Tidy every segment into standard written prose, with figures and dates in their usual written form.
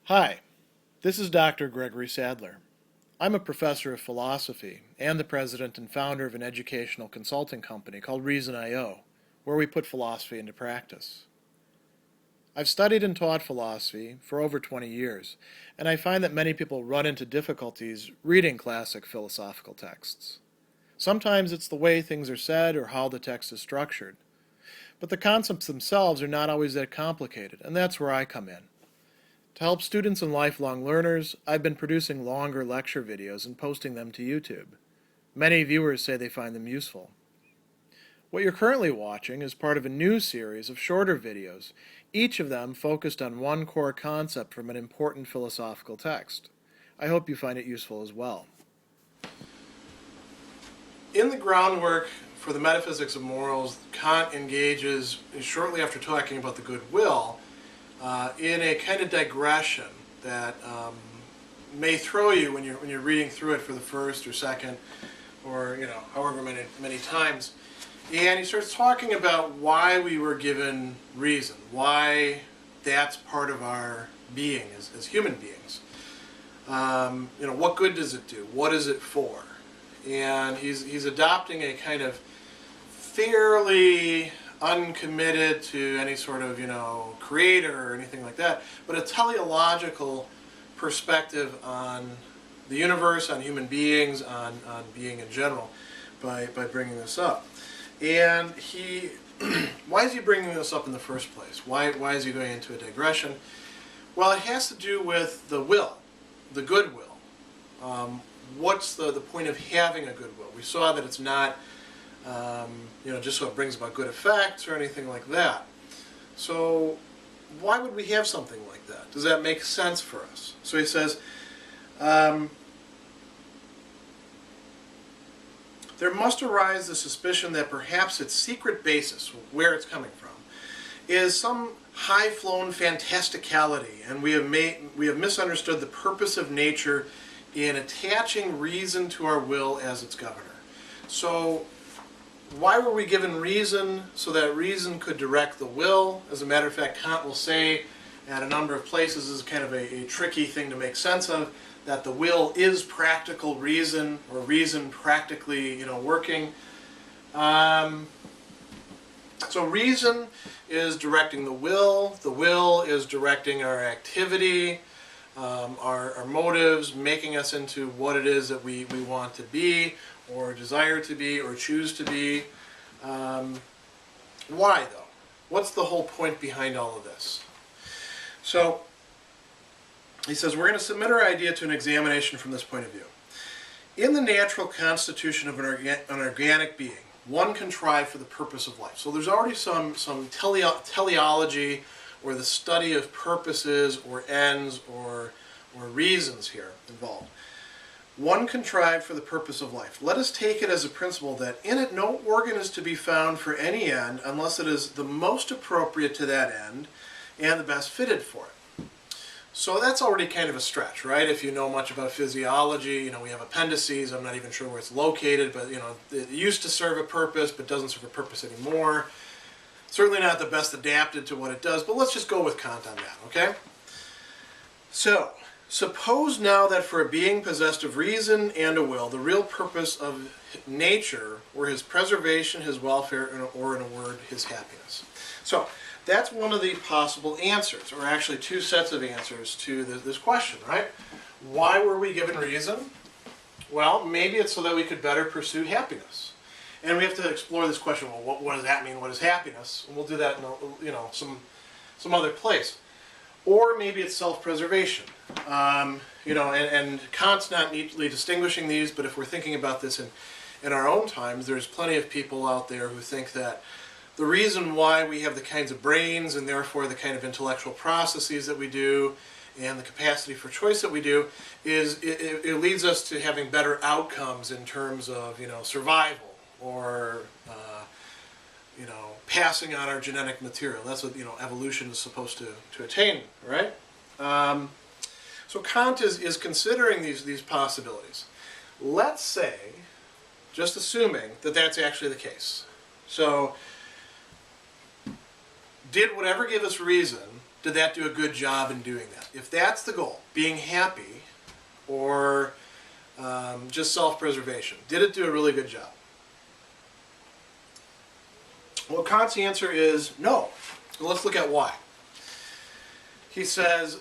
Hi, this is Dr. Gregory Sadler. I'm a professor of philosophy and the president and founder of an educational consulting company called Reason.io, where we put philosophy into practice. I've studied and taught philosophy for over 20 years, and I find that many people run into difficulties reading classic philosophical texts. Sometimes it's the way things are said or how the text is structured. But the concepts themselves are not always that complicated, and that's where I come in. To help students and lifelong learners, I've been producing longer lecture videos and posting them to YouTube. Many viewers say they find them useful. What you're currently watching is part of a new series of shorter videos, each of them focused on one core concept from an important philosophical text. I hope you find it useful as well. In the groundwork for the Metaphysics of Morals, Kant engages, shortly after talking about the good will, in a kind of digression that may throw you when you're reading through it for the first or second or however many times. And he starts talking about why we were given reason, why that's part of our being as human beings. What good does it do? What is it for? And he's adopting a kind of fairly uncommitted to any sort of creator or anything like that, but a teleological perspective on the universe, on human beings, on being in general, by bringing this up. And why is he bringing this up in the first place? Why is he going into a digression? Well, it has to do with the will, the good will. What's the point of having a good will? We saw that it's not just so it brings about good effects or anything like that. So why would we have something like that? Does that make sense for us? So he says, there must arise the suspicion that perhaps its secret basis, where it's coming from, is some high-flown fantasticality, and we have misunderstood the purpose of nature in attaching reason to our will as its governor. So why were we given reason? So that reason could direct the will. As a matter of fact, Kant will say at a number of places, this is kind of a tricky thing to make sense of, that the will is practical reason, or reason practically working. So reason is directing the will is directing our activity, our motives, making us into what it is that we want to be, or desire to be, or choose to be. Why, though? What's the whole point behind all of this? So, he says, we're going to submit our idea to an examination from this point of view. In the natural constitution of an organic being, one contrived for the purpose of life. So there's already some teleology, or the study of purposes, or ends, or reasons here involved. One contrived for the purpose of life. Let us take it as a principle that in it no organ is to be found for any end unless it is the most appropriate to that end and the best fitted for it. So that's already kind of a stretch, right? If you know much about physiology, we have appendices. I'm not even sure where it's located, but it used to serve a purpose, but doesn't serve a purpose anymore. Certainly not the best adapted to what it does, but let's just go with Kant on that, okay? So, suppose now that for a being possessed of reason and a will, the real purpose of nature were his preservation, his welfare, or in a word, his happiness. So, that's one of the possible answers, or actually two sets of answers to this question, right? Why were we given reason? Well, maybe it's so that we could better pursue happiness. And we have to explore this question, well, what does that mean? What is happiness? And we'll do that in some other place. Or maybe it's self-preservation. And Kant's not neatly distinguishing these, but if we're thinking about this in our own times, there's plenty of people out there who think that the reason why we have the kinds of brains and therefore the kind of intellectual processes that we do and the capacity for choice that we do is it leads us to having better outcomes in terms of survival or passing on our genetic material. That's what evolution is supposed to attain, right? So Kant is considering these possibilities. Let's say, just assuming that that's actually the case. So did whatever gave us reason did that do a good job in doing that? If that's the goal, being happy, or just self-preservation, did it do a really good job? Well, Kant's answer is no. Well, let's look at why. He says,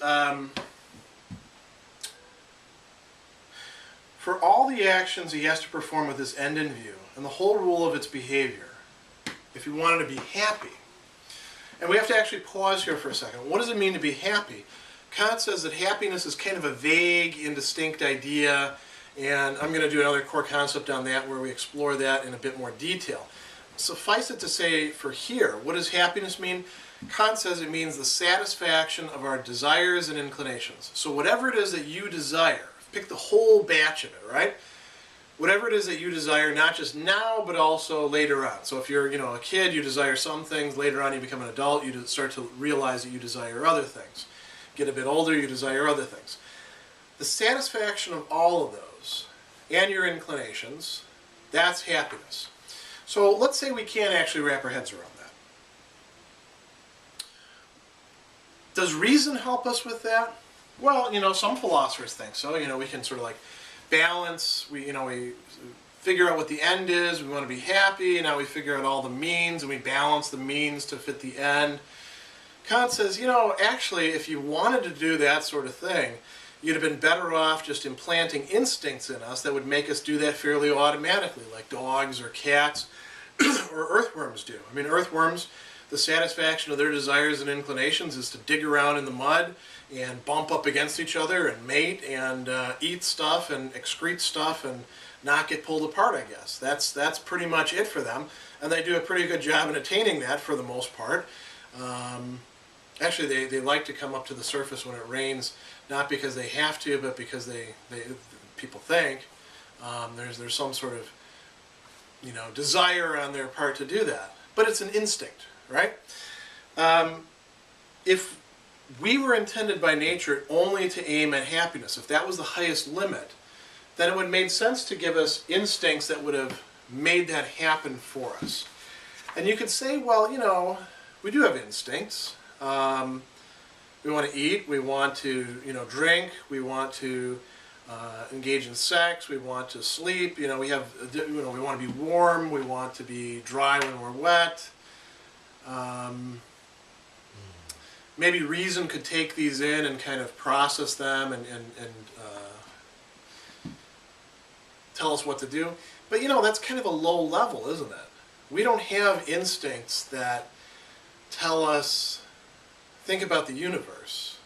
for all the actions he has to perform with this end in view, and the whole rule of its behavior, if he wanted to be happy, and we have to actually pause here for a second. What does it mean to be happy? Kant says that happiness is kind of a vague, indistinct idea, and I'm going to do another core concept on that where we explore that in a bit more detail. Suffice it to say for here, what does happiness mean? Kant says it means the satisfaction of our desires and inclinations. So whatever it is that you desire, pick the whole batch of it, right? Whatever it is that you desire, not just now, but also later on. So if you're, a kid, you desire some things. Later on, you become an adult, you start to realize that you desire other things. Get a bit older, you desire other things. The satisfaction of all of those, and your inclinations, that's happiness. So let's say we can't actually wrap our heads around that. Does reason help us with that? Well, some philosophers think so. We can sort of like balance, we figure out what the end is, we want to be happy, now we figure out all the means, and we balance the means to fit the end. Kant says, actually, if you wanted to do that sort of thing, you'd have been better off just implanting instincts in us that would make us do that fairly automatically, like dogs or cats or earthworms do. I mean, earthworms, the satisfaction of their desires and inclinations is to dig around in the mud and bump up against each other and mate and eat stuff and excrete stuff and not get pulled apart, I guess. That's pretty much it for them, and they do a pretty good job in attaining that for the most part. Actually, they like to come up to the surface when it rains, not because they have to, but because people think there's some sort of desire on their part to do that. But it's an instinct, right? If we were intended by nature only to aim at happiness, if that was the highest limit, then it would have made sense to give us instincts that would have made that happen for us. And you could say, well, we do have instincts. We want to eat, we want to, drink, we want to engage in sex, we want to sleep, we want to be warm, we want to be dry when we're wet. Maybe reason could take these in and kind of process them and tell us what to do. But that's kind of a low level, isn't it? We don't have instincts that tell us, think about the universe.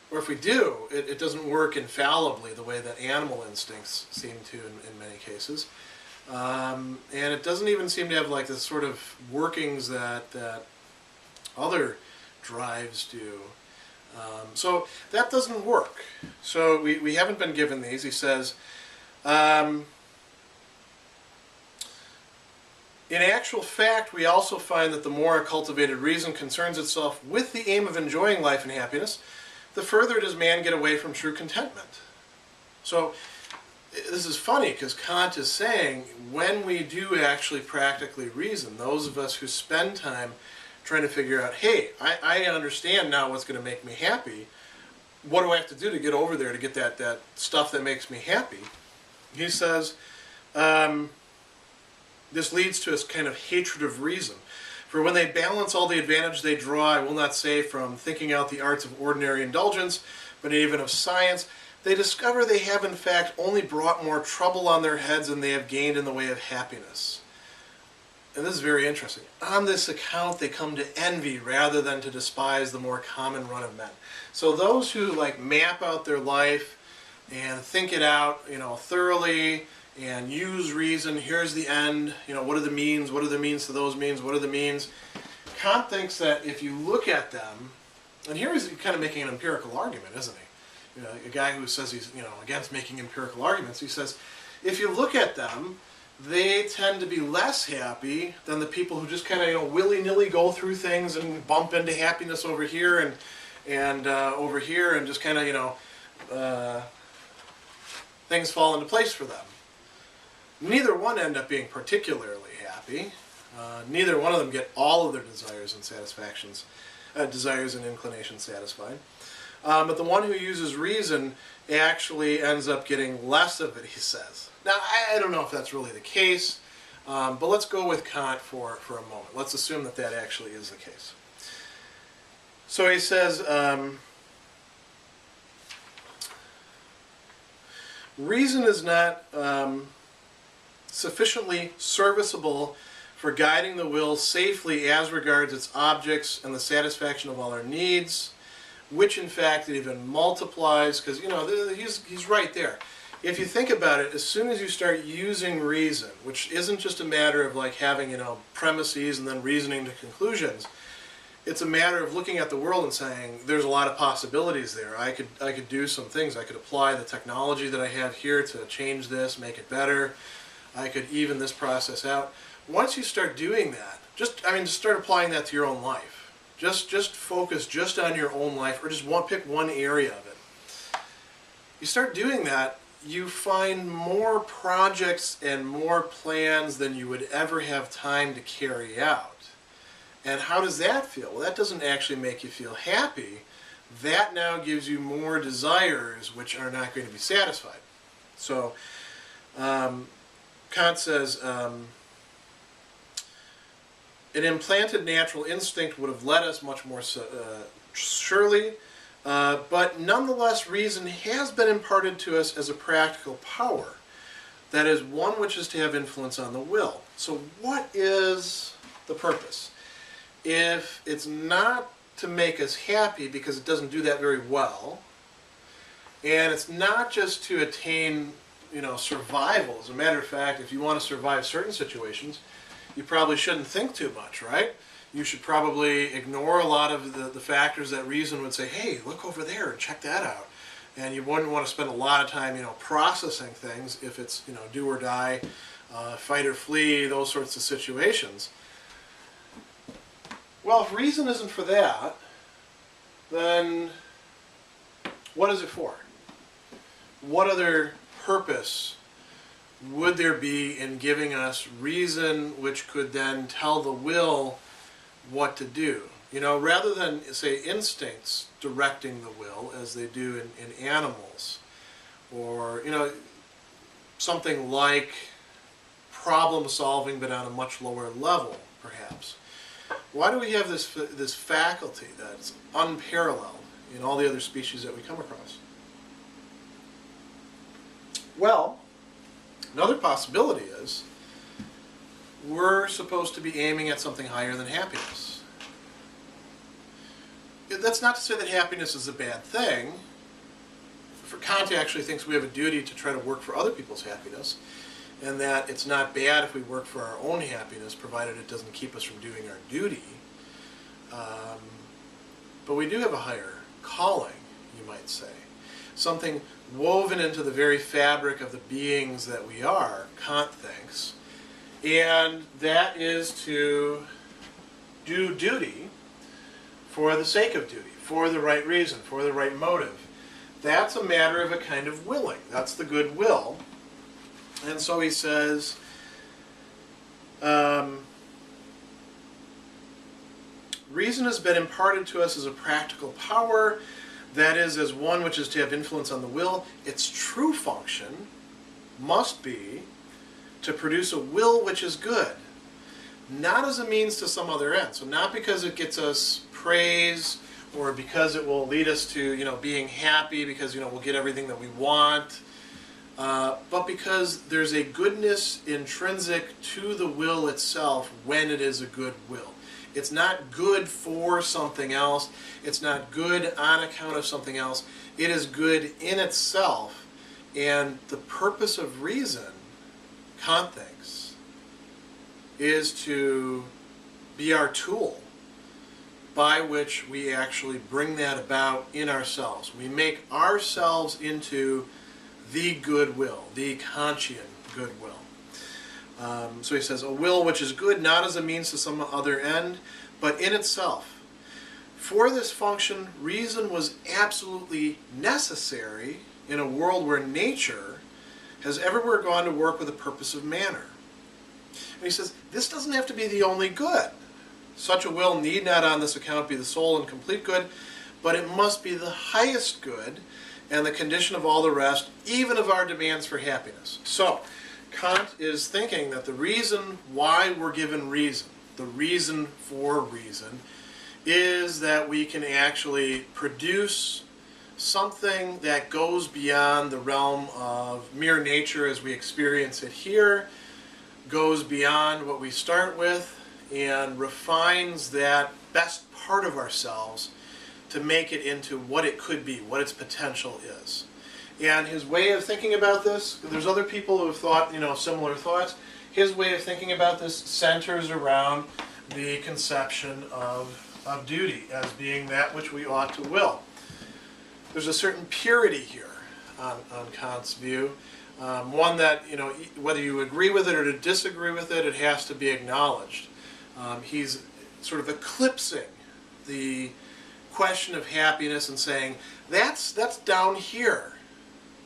Or if we do, it doesn't work infallibly the way that animal instincts seem to in many cases. And it doesn't even seem to have like the sort of workings that other drives do. So that doesn't work. So we haven't been given these. He says, in actual fact, we also find that the more a cultivated reason concerns itself with the aim of enjoying life and happiness, the further does man get away from true contentment. So this is funny because Kant is saying when we do actually practically reason, those of us who spend time trying to figure out, hey, I understand now what's going to make me happy. What do I have to do to get over there to get that stuff that makes me happy? He says, this leads to a kind of hatred of reason. For when they balance all the advantage they draw, I will not say from thinking out the arts of ordinary indulgence, but even of science, they discover they have in fact only brought more trouble on their heads than they have gained in the way of happiness. And this is very interesting. On this account, they come to envy rather than to despise the more common run of men. So those who map out their life and think it out, thoroughly, and use reason, here's the end, what are the means, what are the means to those means, what are the means? Kant thinks that if you look at them, and here he's kind of making an empirical argument, isn't he? A guy who says he's against making empirical arguments, he says, if you look at them, they tend to be less happy than the people who just kind of willy-nilly go through things and bump into happiness over here and over here and just kind of things fall into place for them. Neither one end up being particularly happy. Neither one of them get all of their desires and satisfactions. desires and inclinations satisfied. But the one who uses reason actually ends up getting less of it, he says. Now, I don't know if that's really the case, but let's go with Kant for a moment. Let's assume that that actually is the case. So he says, reason is not sufficiently serviceable for guiding the will safely as regards its objects and the satisfaction of all our needs, which in fact it even multiplies, because, you know, he's right there. If you think about it, as soon as you start using reason, which isn't just a matter of like having, you know, premises and then reasoning to conclusions, it's a matter of looking at the world and saying, there's a lot of possibilities there. I could do some things. I could apply the technology that I have here to change this, make it better. I could even this process out. Once you start doing that, just start applying that to your own life. Just focus just on your own life, or just pick one area of it. You start doing that, you find more projects and more plans than you would ever have time to carry out. And how does that feel? Well, that doesn't actually make you feel happy. That now gives you more desires which are not going to be satisfied. So Kant says, an implanted natural instinct would have led us much more surely, but nonetheless reason has been imparted to us as a practical power. That is, one which is to have influence on the will. So what is the purpose? If it's not to make us happy, because it doesn't do that very well, and it's not just to attain, you know, survival. As a matter of fact, if you want to survive certain situations, you probably shouldn't think too much, right? You should probably ignore a lot of the factors that reason would say, hey, look over there and check that out. And you wouldn't want to spend a lot of time, you know, processing things if it's, you know, do or die, fight or flee, those sorts of situations. Well, if reason isn't for that, then what is it for? What other purpose would there be in giving us reason which could then tell the will what to do? You know, rather than, say, instincts directing the will, as they do in animals, or, you know, something like problem solving but on a much lower level, perhaps. Why do we have this faculty that's unparalleled in all the other species that we come across? Well, another possibility is we're supposed to be aiming at something higher than happiness. That's not to say that happiness is a bad thing. For Kant actually thinks we have a duty to try to work for other people's happiness, and that it's not bad if we work for our own happiness, provided it doesn't keep us from doing our duty. But we do have a higher calling, you might say. Something woven into the very fabric of the beings that we are, Kant thinks, and that is to do duty for the sake of duty, for the right reason, for the right motive. That's a matter of a kind of willing. That's the good will. And so he says, reason has been imparted to us as a practical power, that is, as one which is to have influence on the will. Its true function must be to produce a will which is good, not as a means to some other end. So not because it gets us praise, or because it will lead us to, you know, being happy, because, you know, we'll get everything that we want, but because there's a goodness intrinsic to the will itself when it is a good will. It's not good for something else. It's not good on account of something else. It is good in itself. And the purpose of reason, Kant thinks, is to be our tool by which we actually bring that about in ourselves. We make ourselves into the goodwill, the Kantian goodwill. So he says, a will which is good, not as a means to some other end, but in itself. For this function, reason was absolutely necessary in a world where nature has everywhere gone to work with a purposive manner. And he says, this doesn't have to be the only good. Such a will need not on this account be the sole and complete good, but it must be the highest good and the condition of all the rest, even of our demands for happiness. So, Kant is thinking that the reason why we're given reason, the reason for reason, is that we can actually produce something that goes beyond the realm of mere nature as we experience it here, goes beyond what we start with, and refines that best part of ourselves to make it into what it could be, what its potential is. And his way of thinking about this, there's other people who have thought, similar thoughts. His way of thinking about this centers around the conception of duty as being that which we ought to will. There's a certain purity here on Kant's view. One that, whether you agree with it or to disagree with it, it has to be acknowledged. He's sort of eclipsing the question of happiness and saying, that's down here.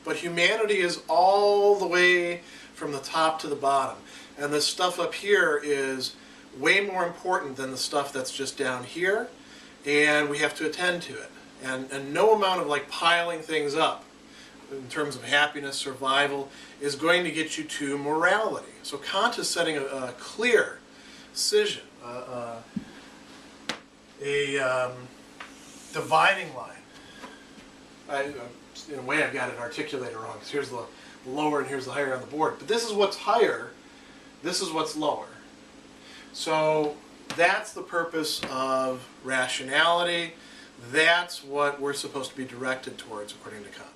But humanity is all the way from the top to the bottom. And the stuff up here is way more important than the stuff that's just down here. And we have to attend to it. And no amount of piling things up in terms of happiness, survival, is going to get you to morality. So Kant is setting a clear decision, a dividing line. In a way, I've got it articulated wrong, because here's the lower and here's the higher on the board. But this is what's higher, this is what's lower. So that's the purpose of rationality. That's what we're supposed to be directed towards, according to Kant.